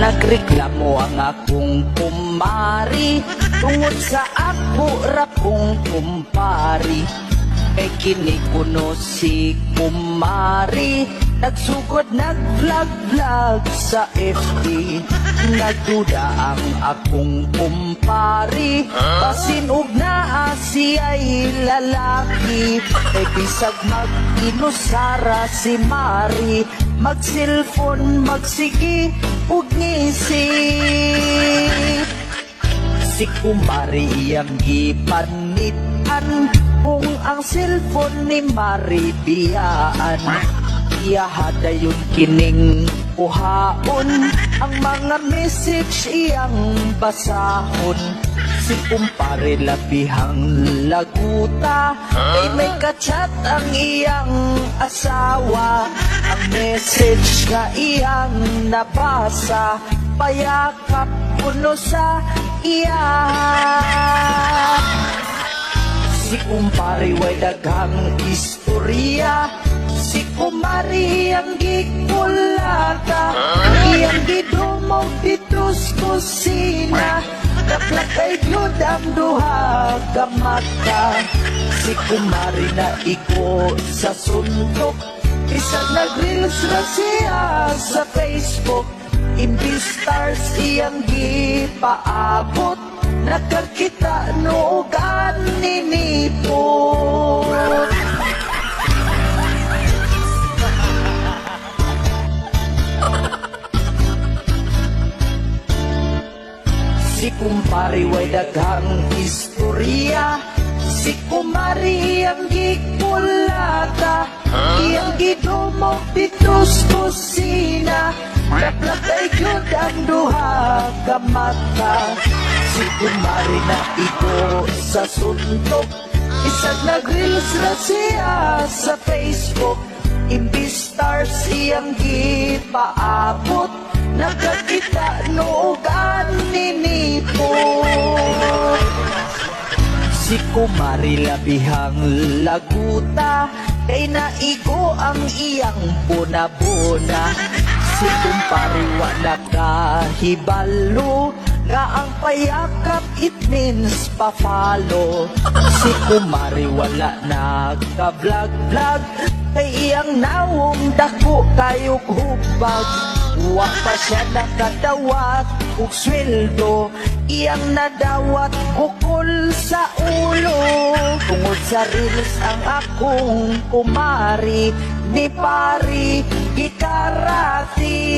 Nagreklamo ang akong kumari tungod sa ako ra kong kumpari. Kay kini kuno si kumari, nagsugod nag-vlog-vlog sa FB. Nagduda ang akong kumpari, pasinog na siya'y lalaki. Kay bisag mag-inusara si Mari, mag-cellphone, magsigi, ug ngisip. Si kumari iyang gipanitan, kung ang cellphone ni Mari biyaan. Iyahada yun kining uhaon, ang mga message iyang basahon. Si kumpare labihang laguta, ay may kachat ang iyang asawa. Ang message nga iyang nabasa, payakap kuno sa iya. Si kumpare way daghang istorya, si kumari ang gikulata, iyang gidumog ditos kusina, naplakay gyud ang duha ka mata. Si kumari na iko sa suntok, isang nag-reels na siya sa Facebook. Imbis stars iyang gipaabot, nakakita nuugan ninipot. Si kumpari way daghang istorya, si kumari ang gikulata, iyang gidumog ditos kusina, naplakay gyud ang duha ka mata. Si kumari na ito sa suntok, isang nag-reels na siya sa Facebook. Imbis stars iyang gipaabot, nakakita nuugan ninipot. Si kumari labihang laguta, kay naigo ang iyang buna-buna. Si kumpari wala kahibalo, nga ang payakap it means pa-follow. Si kumari wala nagka-vlog-vlog, kay iyang nawong dako kayo hubag. Wa pa siya nakadawat ug sweldo, iyang nadawat bukol sa ulo. Tungod sa reels ang akong kumari, ni pari gikarati.